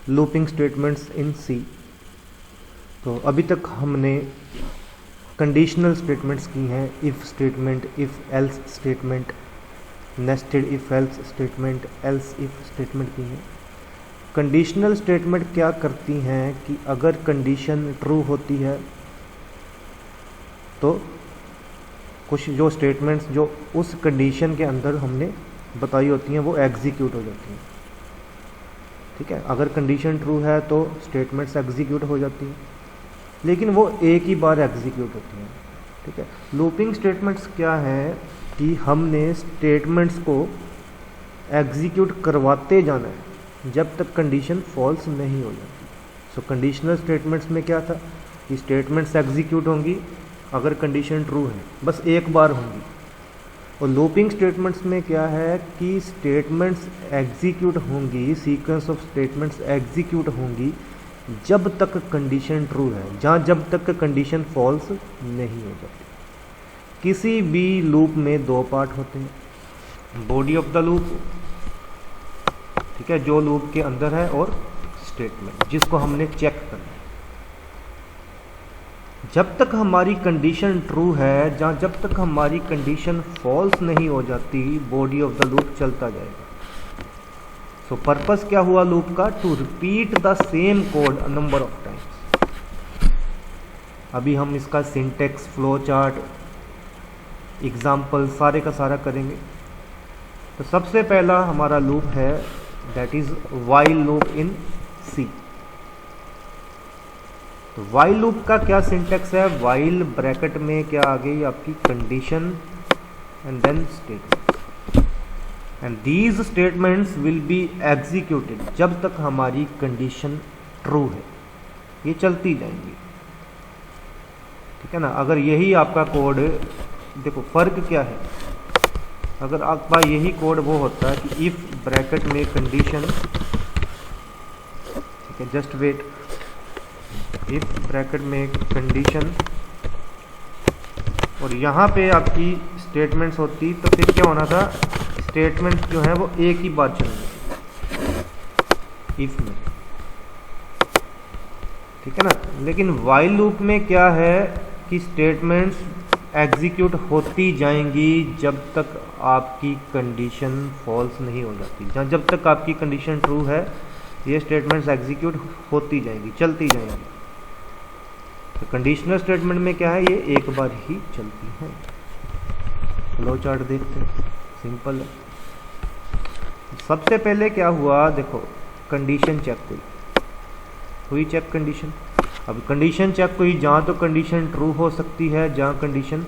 Looping statements in C. तो अभी तक हमने कंडीशनल स्टेटमेंट्स की हैं, if statement, if else statement, nested if else statement, else if statement की हैं। कंडीशनल स्टेटमेंट क्या करती हैं कि अगर कंडीशन ट्रू होती है तो कुछ जो स्टेटमेंट्स जो उस कंडीशन के अंदर हमने बताई होती हैं वो एग्जीक्यूट हो जाती हैं। ठीक है, अगर कंडीशन ट्रू है तो स्टेटमेंट्स एग्जीक्यूट हो जाती हैं, लेकिन वो एक ही बार एग्जीक्यूट होती हैं। ठीक है, लूपिंग स्टेटमेंट्स क्या है कि हमने स्टेटमेंट्स को एग्जीक्यूट करवाते जाना है जब तक कंडीशन फॉल्स नहीं हो जाती। सो कंडीशनल स्टेटमेंट्स में क्या था कि स्टेटमेंट्स एग्जीक्यूट होंगी अगर कंडीशन ट्रू है, बस एक बार होंगी। और लूपिंग स्टेटमेंट्स में क्या है कि स्टेटमेंट्स एग्जीक्यूट होंगी, सीक्वेंस ऑफ स्टेटमेंट्स एग्जीक्यूट होंगी जब तक कंडीशन ट्रू है, जब तक कंडीशन फॉल्स नहीं हो जाती। किसी भी लूप में दो पार्ट होते हैं, बॉडी ऑफ द लूप, ठीक है, जो लूप के अंदर है, और स्टेटमेंट जिसको हमने चेक करना है। जब तक हमारी कंडीशन ट्रू है, जब तक हमारी कंडीशन फॉल्स नहीं हो जाती, बॉडी ऑफ द लूप चलता जाएगा। सो पर्पस क्या हुआ लूप का? To repeat the same code a number of times. अभी हम इसका सिंटेक्स, फ्लो चार्ट, एग्जाम्पल सारे का सारा करेंगे। तो सबसे पहला हमारा लूप है that is while loop in C. तो वाइल लूप का क्या सिंटेक्स है? वाइल ब्रैकेट में क्या आ गई आपकी condition and then statement, and these statements will be executed जब तक हमारी कंडीशन ट्रू है, ये चलती जाएंगी। ठीक है ना। अगर यही आपका कोड, देखो फर्क क्या है, अगर आपका यही कोड वो होता है कि इफ ब्रैकेट में कंडीशन, ठीक है, जस्ट वेट, इफ ब्रैकेट में कंडीशन और यहाँ पे आपकी स्टेटमेंट्स होती, तो फिर क्या होना था, स्टेटमेंट जो है वो एक ही बार चलेंगे इफ में। ठीक है ना। लेकिन व्हाइल लूप में क्या है कि स्टेटमेंट्स एग्जीक्यूट होती जाएंगी जब तक आपकी कंडीशन फॉल्स नहीं हो जाती। जब तक आपकी कंडीशन ट्रू है, ये स्टेटमेंट्स एग्जीक्यूट होती जाएंगी, चलती जाएंगी। तो कंडीशनल स्टेटमेंट में क्या है, ये एक बार ही चलती है। फ्लो चार्ट देखते हैं, सिंपल है। सबसे पहले क्या हुआ, देखो कंडीशन चेक हुई चेक कंडीशन। अब कंडीशन चेक हुई, जहाँ तो कंडीशन ट्रू हो सकती है, जहाँ कंडीशन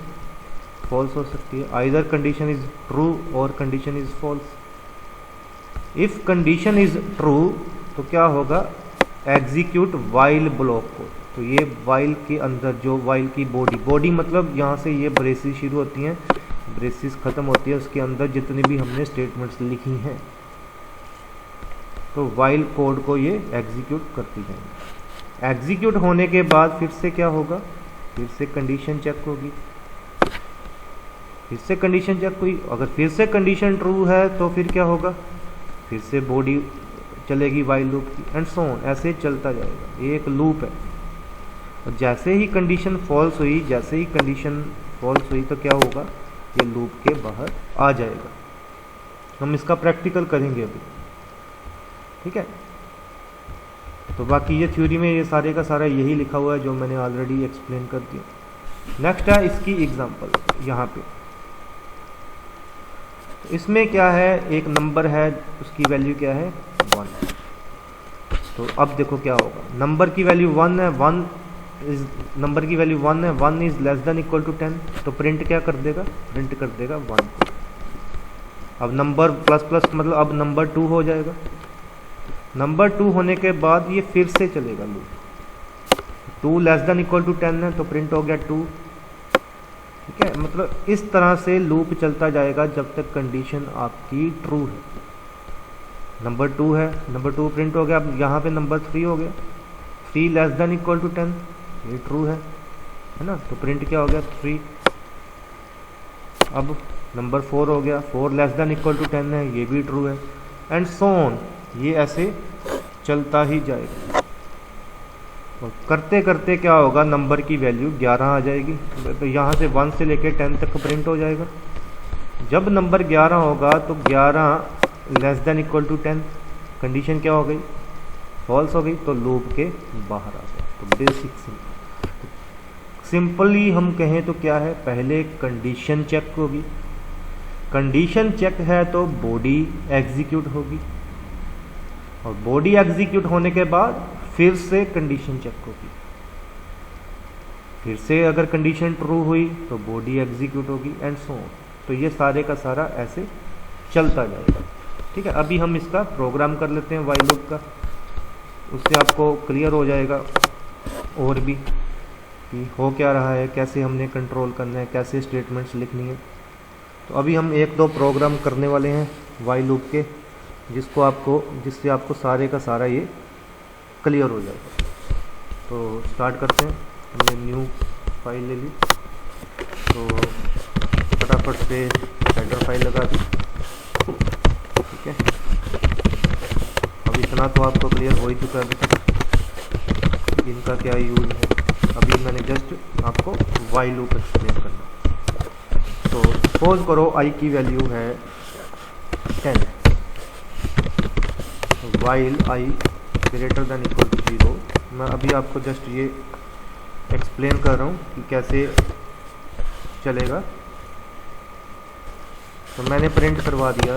फॉल्स हो सकती है। आइदर कंडीशन इज ट्रू और condition is false. If condition is true तो क्या होगा, एग्जीक्यूट व्हाइल ब्लॉक को। तो ये व्हाइल के अंदर जो व्हाइल की बॉडी मतलब यहाँ से ये ब्रेसिस शुरू होती हैं, ब्रेसिस खत्म होती है, उसके अंदर जितनी भी हमने स्टेटमेंट्स लिखी हैं, तो व्हाइल कोड को ये एग्जीक्यूट करती जाएंगे। एग्जीक्यूट होने के बाद फिर से क्या होगा, फिर से कंडीशन चेक होगी, फिर से कंडीशन चेक हुई। अगर फिर से कंडीशन ट्रू है तो फिर क्या होगा, फिर से बॉडी चलेगी व्हाइल लूप की, एंड सो ऑन, ऐसे चलता जाएगा। ये एक लूप है। और जैसे ही कंडीशन फॉल्स हुई, जैसे ही कंडीशन फॉल्स हुई तो क्या होगा, ये लूप के बाहर आ जाएगा। हम इसका प्रैक्टिकल करेंगे अभी। ठीक है। तो बाकी ये थ्योरी में ये सारे का सारा यही लिखा हुआ है जो मैंने ऑलरेडी एक्सप्लेन कर दिया। नेक्स्ट है इसकी एग्जांपल। यहाँ पे तो इसमें क्या है, एक नंबर है, उसकी वैल्यू क्या है, 1। तो अब देखो क्या होगा, नंबर की वैल्यू 1 है, 1 इज, नंबर की वैल्यू 1 है, 1 is less than equal to 10, तो प्रिंट क्या कर देगा, प्रिंट कर देगा 1 को। अब नंबर प्लस प्लस मतलब अब नंबर 2 हो जाएगा। नंबर 2 होने के बाद ये फिर से चलेगा loop. 2 less than equal to 10 है, तो प्रिंट हो गया 2। ठीक है, मतलब इस तरह से लूप चलता जाएगा जब तक कंडीशन आपकी ट्रू है। नंबर 2 है, नंबर 2 प्रिंट हो गया। अब यहाँ पे नंबर 3 हो गया, 3 लेस देन इक्वल टू 10, ये ट्रू है ना, तो प्रिंट क्या हो गया, 3। अब नंबर 4 हो गया, 4 लेस देन इक्वल टू 10 है, ये भी ट्रू है, एंड सो ऑन। ये ऐसे चलता ही जाएगा। और करते करते क्या होगा, नंबर की वैल्यू 11 आ जाएगी। तो यहाँ से 1 से लेके 10 तक प्रिंट हो जाएगा। जब नंबर 11 होगा तो 11 less than equal to 10, condition क्या हो गई, फॉल्स हो गई, तो लूप के बाहर आ गया। तो बेसिक सिंपली हम कहें तो क्या है, पहले कंडीशन चेक होगी, कंडीशन चेक है तो बॉडी एग्जीक्यूट होगी, और बॉडी एग्जीक्यूट होने के बाद फिर से कंडीशन चेक होगी, फिर से अगर कंडीशन ट्रू हुई तो बॉडी एग्जीक्यूट होगी एंड सो ऑन। तो ये सारे का सारा ऐसे चलता जाएगा। ठीक है, अभी हम इसका प्रोग्राम कर लेते हैं व्हाइल लूप का, उससे आपको क्लियर हो जाएगा और भी कि हो क्या रहा है, कैसे हमने कंट्रोल करना है, कैसे स्टेटमेंट्स लिखनी है। तो अभी हम 1-2 प्रोग्राम करने वाले हैं व्हाइल लूप के, जिससे आपको सारे का सारा ये क्लियर हो जाएगा। तो स्टार्ट करते हैं। हमने न्यू फाइल ले ली, तो फटाफट से हेडर फाइल लगा दी। ठीक है, अब इतना तो आपको क्लियर हो ही चुका है अभी तक इनका क्या यूज है। अभी मैंने जस्ट आपको व्हाइल लूप एक्सप्लेन करना। तो सपोज करो आई की वैल्यू है 10, while I greater than equal to 0। मैं अभी आपको जस्ट ये एक्सप्लेन कर रहा हूँ कि कैसे चलेगा। तो मैंने प्रिंट करवा दिया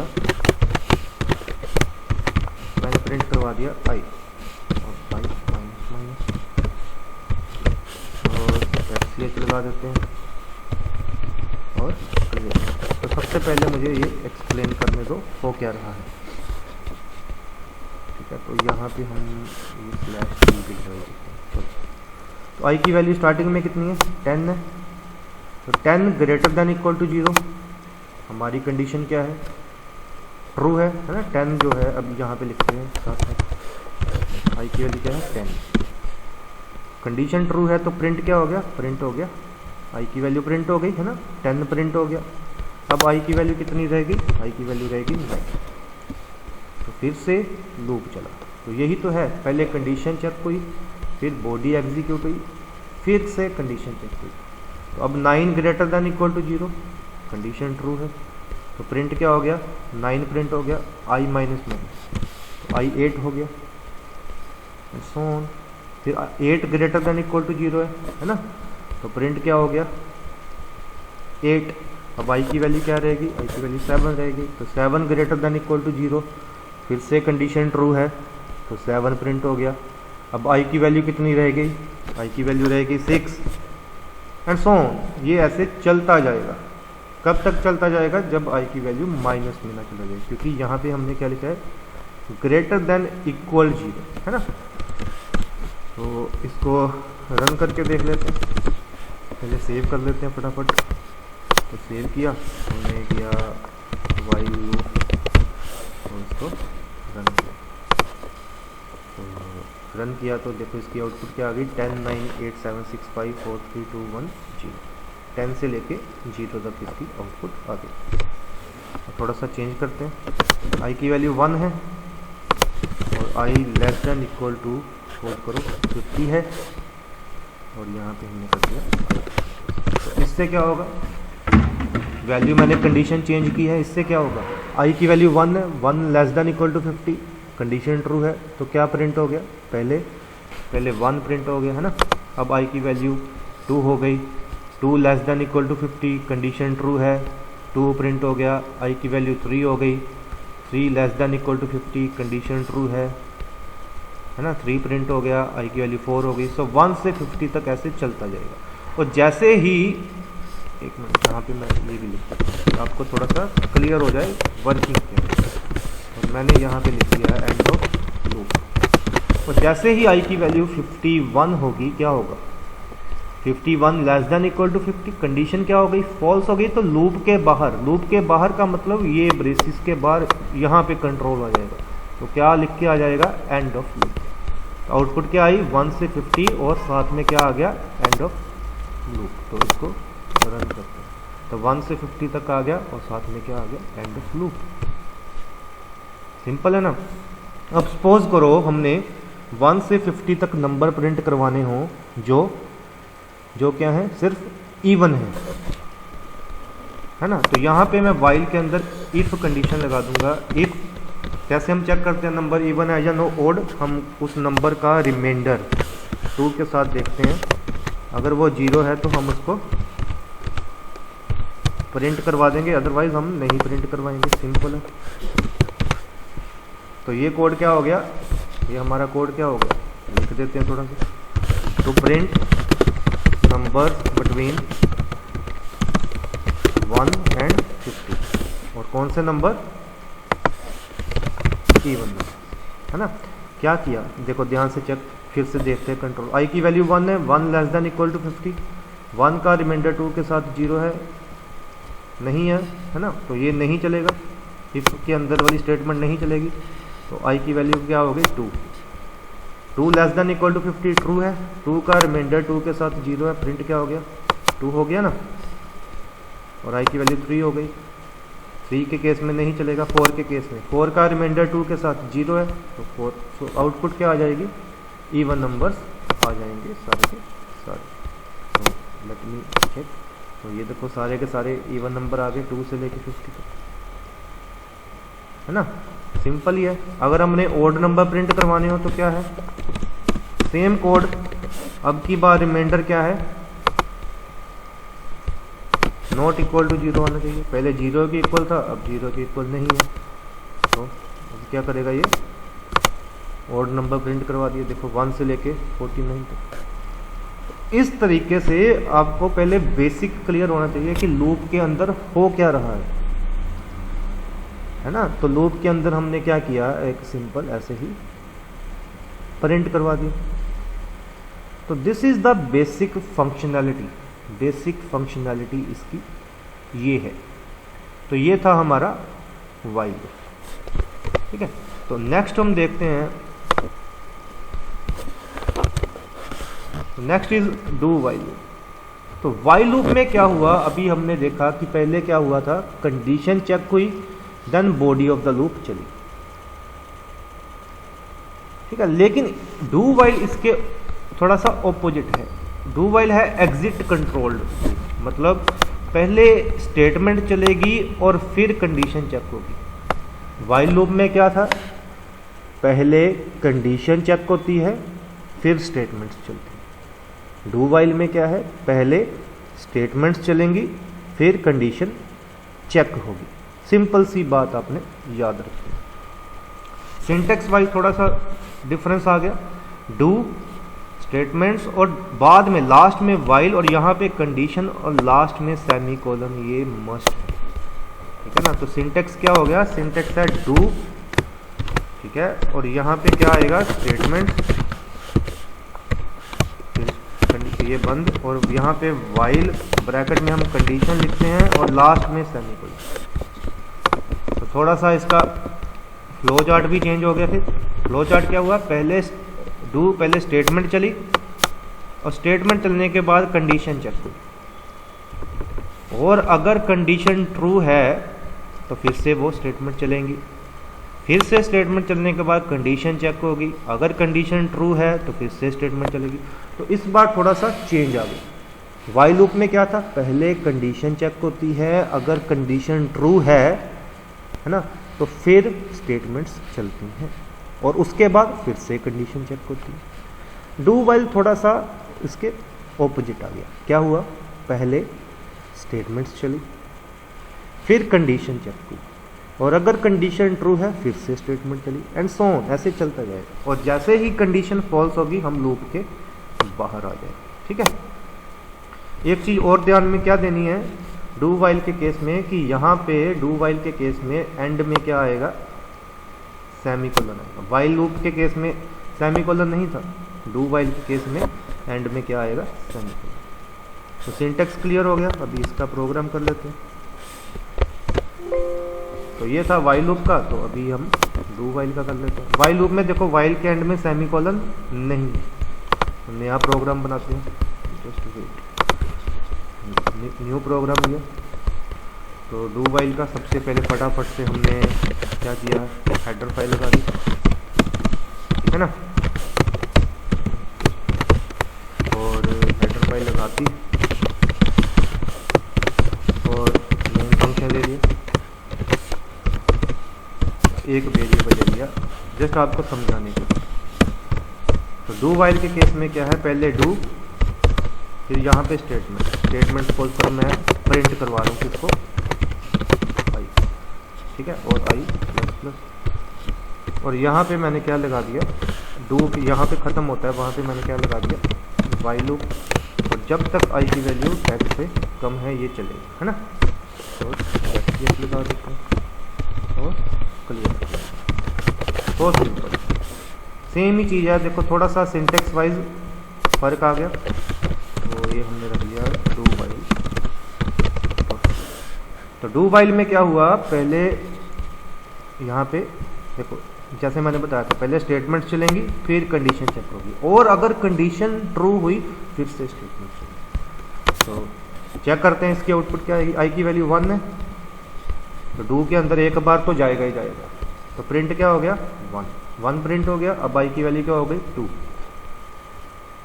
आई, और आई माइनस माइनस, और एफ लगा देते हैं और क्लियर। तो सबसे पहले मुझे ये एक्सप्लेन करने दो हो क्या रहा है। ठीक है, तो यहाँ पे हम ये स्लैश टी लिख रहे हैं। तो आई की वैल्यू स्टार्टिंग में कितनी है, 10 है। तो 10 ग्रेटर देन इक्वल टू 0, हमारी कंडीशन क्या है, ट्रू है ना। 10 जो है अब यहाँ पे लिखते हैं साथ साथ, आई की वैल्यू क्या है 10, कंडीशन ट्रू है तो प्रिंट क्या हो गया, प्रिंट हो गया, आई की वैल्यू प्रिंट हो गई है ना, 10 प्रिंट हो गया। अब आई की वैल्यू कितनी रहेगी, आई की वैल्यू रहेगी 9। तो फिर से लूप चला। तो यही तो है, पहले कंडीशन चेक हुई, फिर बॉडी एग्जीक्यूट हुई, फिर से कंडीशन चेक हुई। तो अब 9 greater than equal to 0, condition true है तो प्रिंट क्या हो गया, 9 प्रिंट हो गया, आई माइनस माइनस, तो आई 8 हो गया एंड सो ऑन। फिर 8 ग्रेटर देन इक्वल टू 0 है ना, तो प्रिंट क्या हो गया 8। अब आई की वैल्यू क्या रहेगी, आई की वैल्यू 7 रहेगी। तो 7 ग्रेटर देन इक्वल टू 0, फिर से कंडीशन ट्रू है तो 7 प्रिंट हो गया। अब आई की वैल्यू कितनी रहेगी, आई की वैल्यू रहेगी 6 एंड सो ऑन। ये ऐसे चलता जाएगा। कब तक चलता जाएगा, जब आई की वैल्यू माइनस में ना चला जाए, क्योंकि यहाँ पे हमने क्या लिखा है, ग्रेटर देन इक्वल 0 है ना। तो इसको रन करके देख लेते हैं, पहले सेव कर लेते हैं फटाफट। तो सेव किया हमने, किया व्हाइल लूप और इसको रन किया। तो रन किया तो देखो इसकी आउटपुट क्या आ गई, 10 9 8 7 6 5 4 3 2 1 0। 10 से लेके 0 तक इसकी आउटपुट आ गई। थोड़ा सा चेंज करते हैं, आई की वैल्यू 1 है और i less than equal to suppose करो 50 है, और यहाँ पे हमने कर दिया। तो इससे क्या होगा, वैल्यू मैंने कंडीशन चेंज की है, इससे क्या होगा, आई की वैल्यू 1 है, 1 less than equal to 50, condition true है तो क्या प्रिंट हो गया, पहले 1 प्रिंट हो गया है ना। अब आई की वैल्यू 2 हो गई, 2 less than equal to 50, condition true है 2 प्रिंट हो गया। आई की वैल्यू 3 हो गई, 3 less than equal to 50, condition true है ना, 3 प्रिंट हो गया। आई की वैल्यू 4 हो गई। सो 1 से 50 तक ऐसे चलता जाएगा। और जैसे ही, एक मिनट यहाँ पे मैं ये भी लिख सकता हूँ आपको थोड़ा सा क्लियर हो जाए वर्किंग क्या है। और मैंने यहाँ पे लिख दिया है एंड ऑफ लूप। और जैसे ही आई की वैल्यू 51 होगी, क्या होगा, 51 less than equal to 50, condition क्या हो गई, फॉल्स हो गई। तो लूप के बाहर का मतलब ये ब्रेसिस के बाहर यहाँ पे कंट्रोल आ जाएगा। तो क्या लिख के आ जाएगा, एंड ऑफ लूप। तो आउटपुट क्या आई, 1 से 50 और साथ में क्या आ गया, एंड ऑफ लूप। तो इसको रन करते हैं। तो 1 से 50 तक आ गया और साथ में क्या आ गया, एंड ऑफ लूप। सिंपल है ना। अब सपोज करो हमने 1 से 50 तक नंबर प्रिंट करवाने हो जो क्या है, सिर्फ इवन है ना। तो यहाँ पे मैं वाइल के अंदर इफ कंडीशन लगा दूंगा। इफ कैसे हम चेक करते हैं नंबर इवन है या नो ओड, हम उस नंबर का रिमाइंडर 2 के साथ देखते हैं। अगर वो 0 है तो हम उसको प्रिंट करवा देंगे, अदरवाइज हम नहीं प्रिंट करवाएंगे, सिंपल है। तो ये कोड क्या हो गया, ये हमारा कोड क्या हो गया, लिख देते हैं थोड़ा सा। तो प्रिंट नंबर बिटवीन 1 and 50, और कौन से नंबर, इवन नंबर, है ना। क्या किया देखो ध्यान से चेक, फिर से देखते हैं। कंट्रोल आई की वैल्यू 1 है, 1 लेस देन इक्वल टू 50, 1 का रिमाइंडर 2 के साथ 0 है, नहीं है ना। तो ये नहीं चलेगा, इफ के अंदर वाली स्टेटमेंट नहीं चलेगी। तो आई की वैल्यू क्या हो गई 2 less than equal to 50 true है, 2 का रिमाइंडर 2 के साथ 0 है, प्रिंट क्या हो गया 2 हो गया ना। और आई की वैल्यू 3 हो गई। 3 के केस में नहीं चलेगा, 4 के केस में 4 का रिमाइंडर 2 के साथ 0 है, तो 4, तो आउटपुट क्या आ जाएगी, इवन नंबर्स आ जाएंगे सारे के सारे। तो लेट मी चेक, तो ये देखो सारे के सारे इवन नंबर आ गए 2 से लेके 50 तक, है ना। सिंपल ही है। अगर हमने ओड नंबर प्रिंट करवाने हो तो क्या है, सेम कोड। अब की बार रिमाइंडर क्या है, नॉट इक्वल टू 0 होना चाहिए। पहले 0 के इक्वल था, अब 0 के इक्वल नहीं है, तो अब क्या करेगा ये, ओड नंबर प्रिंट करवा दिए। देखो 1 से लेके 49 तक। इस तरीके से आपको पहले बेसिक क्लियर होना चाहिए कि लूप के अंदर हो क्या रहा है ना। तो लूप के अंदर हमने क्या किया, एक सिंपल ऐसे ही प्रिंट करवा दिया। तो this is the basic functionality, basic functionality इसकी ये है। तो ये था हमारा वाइल लूप, ठीक है। तो नेक्स्ट हम देखते हैं, next is do while loop. तो वाइल लूप में क्या हुआ, अभी हमने देखा कि पहले क्या हुआ था, कंडीशन चेक हुई, then body of the loop चली, ठीक है। लेकिन डू वाइल इसके थोड़ा सा ऑपोजिट है। डू वाइल है एग्जिट कंट्रोल्ड, मतलब पहले स्टेटमेंट चलेगी और फिर कंडीशन चेक होगी। वाइल लूप में क्या था, पहले कंडीशन चेक होती है फिर स्टेटमेंट्स चलती है। डू वाइल में क्या है, पहले स्टेटमेंट्स चलेंगी फिर कंडीशन चेक होगी। सिंपल सी बात आपने याद रखनी। सिंटेक्स वाइज थोड़ा सा डिफरेंस आ गया। डू स्टेटमेंट्स और बाद में लास्ट में वाइल, और यहाँ पे कंडीशन और लास्ट में सेमी कोलन, ये मस्ट है, ठीक है ना। तो सिंटेक्स क्या हो गया, सिंटेक्स है डू, ठीक है, और यहाँ पे क्या आएगा स्टेटमेंट, ये बंद, और यहाँ पे वाइल ब्रैकेट में हम कंडीशन लिखते हैं और लास्ट में सेमी कोलन। तो थोड़ा सा इसका फ्लो चार्ट भी चेंज हो गया। फिर फ्लो चार्ट क्या हुआ, पहले डू, पहले स्टेटमेंट चली और स्टेटमेंट चलने के बाद कंडीशन चेक हुई, और अगर कंडीशन ट्रू है तो फिर से वो स्टेटमेंट चलेंगी, फिर से स्टेटमेंट चलने के बाद कंडीशन चेक होगी, अगर कंडीशन ट्रू है तो फिर से स्टेटमेंट चलेगी। तो इस बार थोड़ा सा चेंज आ गया। वाइल लूप में क्या था, पहले कंडीशन चेक होती है, अगर कंडीशन ट्रू है ना, तो फिर स्टेटमेंट्स चलती हैं और उसके बाद फिर से कंडीशन चेक होती है। डू वाइल थोड़ा सा इसके ऑपोजिट आ गया। क्या हुआ, पहले स्टेटमेंट्स चली फिर कंडीशन चेक हुई, और अगर कंडीशन ट्रू है फिर से स्टेटमेंट चली, एंड सो ऑन, ऐसे चलता जाएगा। और जैसे ही कंडीशन फॉल्स होगी हम लूप के बाहर आ जाएंगे, ठीक है। एक चीज़ और ध्यान में क्या देनी है डू वाइल के केस में, कि यहाँ पे डू वाइल के केस में एंड में क्या आएगा, सेमी कोलन आएगा। वाइल लूप के केस में सेमी कोलन नहीं था, डू वाइल के केस में एंड में क्या आएगा, सेमी कोलन। तो सिंटेक्स क्लियर हो गया। अभी इसका प्रोग्राम कर लेते हैं। तो ये था वाइल लूप का, तो अभी हम डू वाइल का कर लेते हैं। वाइल लूप में देखो वाइल के एंड में सेमी कोलन नहीं है, तो नया प्रोग्राम बनाते हैं। जस्ट वेट, न्यू प्रोग्राम लिया। तो डू वाइल का सबसे पहले फटाफट से हमने क्या किया, हेडर फाइल लगा दी, है ना, और हेडर फाइल लगाती और मेन फंक्शन ले लिया, एक वेरिएबल ले लिया जस्ट आपको समझाने के लिए। तो डू वाइल के केस में क्या है, पहले डू, फिर यहाँ पे स्टेटमेंट सपोज कर मैं प्रिंट करवा रहा हूँ किसको, आई, ठीक है, और आई प्लस प्लस, और यहाँ पे मैंने क्या लगा दिया, डू यहाँ पे ख़त्म होता है, वहाँ पे मैंने क्या लगा दिया, वाइल लूप, और जब तक आई की वैल्यू 10 से कम है ये चलेगा, है ना, और लगा देते हैं और क्लियर, बहुत सिंपल, सेम ही चीज़ है। देखो थोड़ा सा सिंटेक्स वाइज फ़र्क आ गया, तो ये हमने रख लिया डू वाइल। तो डू वाइल में क्या हुआ, पहले यहाँ पे देखो जैसे मैंने बताया था, पहले स्टेटमेंट चलेंगी फिर कंडीशन चेक होगी, और अगर कंडीशन ट्रू हुई फिर से स्टेटमेंट चलेगी। तो चेक करते हैं इसकी आउटपुट क्या है, आई की वैल्यू 1 है, तो डू के अंदर एक बार तो जाएगा ही जाएगा, तो प्रिंट क्या हो गया 1 प्रिंट हो गया। अब आई की वैल्यू क्या हो गई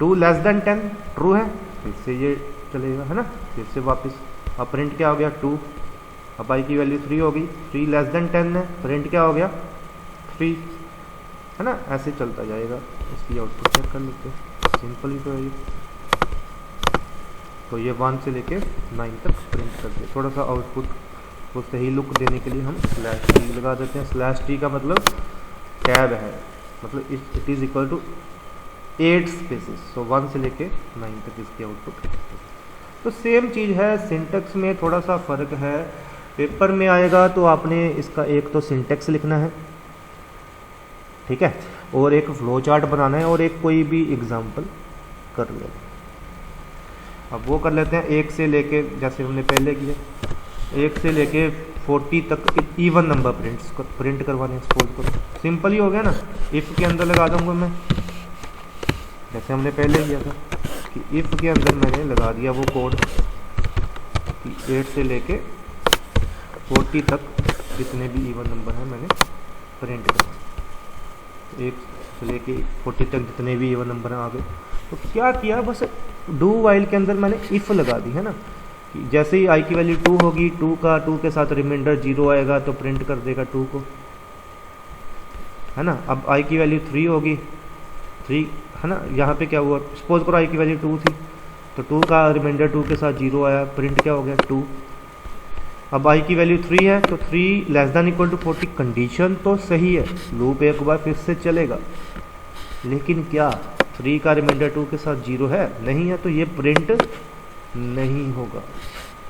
2 लेस देन 10 ट्रू है, फिर से ये चलेगा, है ना, फिर से वापस, अब प्रिंट क्या हो गया 2, अब आई की वैल्यू 3 होगी, 3 लेस देन 10 है, प्रिंट क्या हो गया 3, है ना, ऐसे चलता जाएगा। इसकी आउटपुट चेक कर लेते हैं, सिंपल ही तो है ये। तो ये 1 से लेके 9 तक प्रिंट कर दिया। थोड़ा सा आउटपुट को सही लुक देने के लिए हम /t लगा देते हैं। /t का मतलब टैब है, मतलब it is equal to 8 spaces, so 1 से लेके 9 तक इसकी आउटपुट। तो सेम चीज़ है, सिंटेक्स में थोड़ा सा फ़र्क है। पेपर में आएगा तो आपने इसका एक तो सिंटेक्स लिखना है, ठीक है, और एक फ्लो चार्ट बनाना है, और एक कोई भी एग्जाम्पल कर लेना। अब वो कर लेते हैं, 1 से लेके, जैसे हमने पहले किया, 1 से लेके 40 तक इवन नंबर प्रिंट करवाने, सपोज करो, सिंपल ही हो गया ना। इफ़ के अंदर लगा दूंगा मैं, जैसे हमने पहले किया था कि इफ़ के अंदर मैंने लगा दिया वो कोड कि 8 से लेके 40 तक जितने भी इवन नंबर हैं मैंने प्रिंट करना, 1 से लेके 40 तक जितने भी इवन नंबर हैं आ गए। तो क्या किया, बस डू वाइल के अंदर मैंने इफ़ लगा दी, है ना, कि जैसे ही आई की वैल्यू 2 होगी, 2 के साथ रिमाइंडर 0 आएगा तो प्रिंट कर देगा 2 को, है ना। अब आई की वैल्यू 3 होगी, 3, है ना, यहाँ पे क्या हुआ, सपोज करो आई की वैल्यू 2 थी, तो 2 का रिमाइंडर 2 के साथ 0 आया, प्रिंट क्या हो गया 2। अब आई की वैल्यू 3 है, तो 3 less than equal to 40, condition तो सही है, लूप एक बार फिर से चलेगा, लेकिन क्या 3 का रिमाइंडर 2 के साथ 0 है, नहीं है, तो ये प्रिंट नहीं होगा।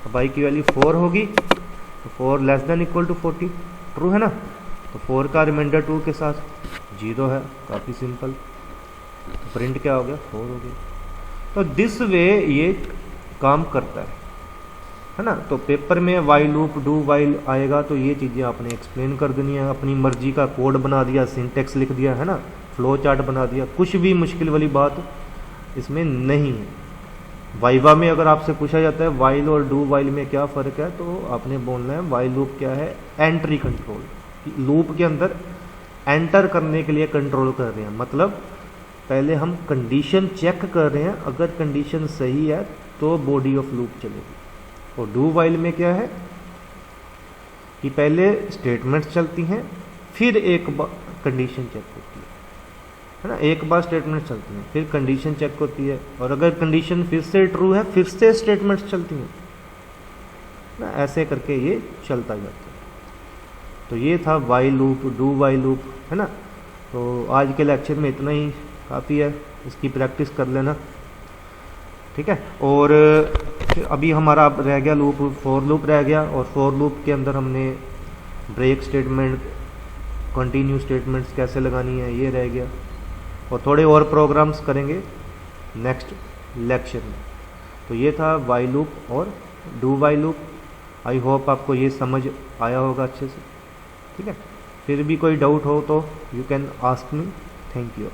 अब आई की वैल्यू 4 होगी, तो 4 less than equal to 40, true है ना, तो 4 का रिमाइंडर 2 के साथ 0 है, काफ़ी सिंपल, तो प्रिंट क्या हो गया 4 हो गया। तो दिस वे ये काम करता है ना। तो पेपर में वाइल लूप, डू वाइल आएगा तो ये चीज़ें आपने एक्सप्लेन कर देनी है, अपनी मर्जी का कोड बना दिया, सिंटेक्स लिख दिया, है ना, फ्लो चार्ट बना दिया, कुछ भी मुश्किल वाली बात इसमें नहीं है। वाइवा में अगर आपसे पूछा जाता है वाइल और डू वाइल में क्या फ़र्क है, तो आपने बोलना है वाइल लूप क्या है, एंट्री कंट्रोल, लूप के अंदर एंटर करने के लिए कंट्रोल कर रहे हैं, मतलब पहले हम कंडीशन चेक कर रहे हैं, अगर कंडीशन सही है तो बॉडी ऑफ लूप चलेगी। और डू वाइल में क्या है कि पहले स्टेटमेंट्स चलती हैं, फिर एक बार कंडीशन चेक होती है ना, एक बार स्टेटमेंट चलती हैं फिर कंडीशन चेक होती है, और अगर कंडीशन फिर से ट्रू है फिर से स्टेटमेंट्स चलती हैं ना, ऐसे करके ये चलता जाता है। तो ये था while loop, do while loop, है ना। तो आज के लेक्चर में इतना ही काफ़ी है, इसकी प्रैक्टिस कर लेना, ठीक है। और अभी हमारा रह गया लूप, फॉर लूप रह गया, और फॉर लूप के अंदर हमने ब्रेक स्टेटमेंट, कंटिन्यू स्टेटमेंट्स कैसे लगानी है ये रह गया, और थोड़े और प्रोग्राम्स करेंगे नेक्स्ट लेक्चर में। तो ये था वाइल लूप और do while loop. I hope आपको ये समझ आया होगा अच्छे से, ठीक है। फिर भी कोई डाउट हो तो you can ask me. Thank you.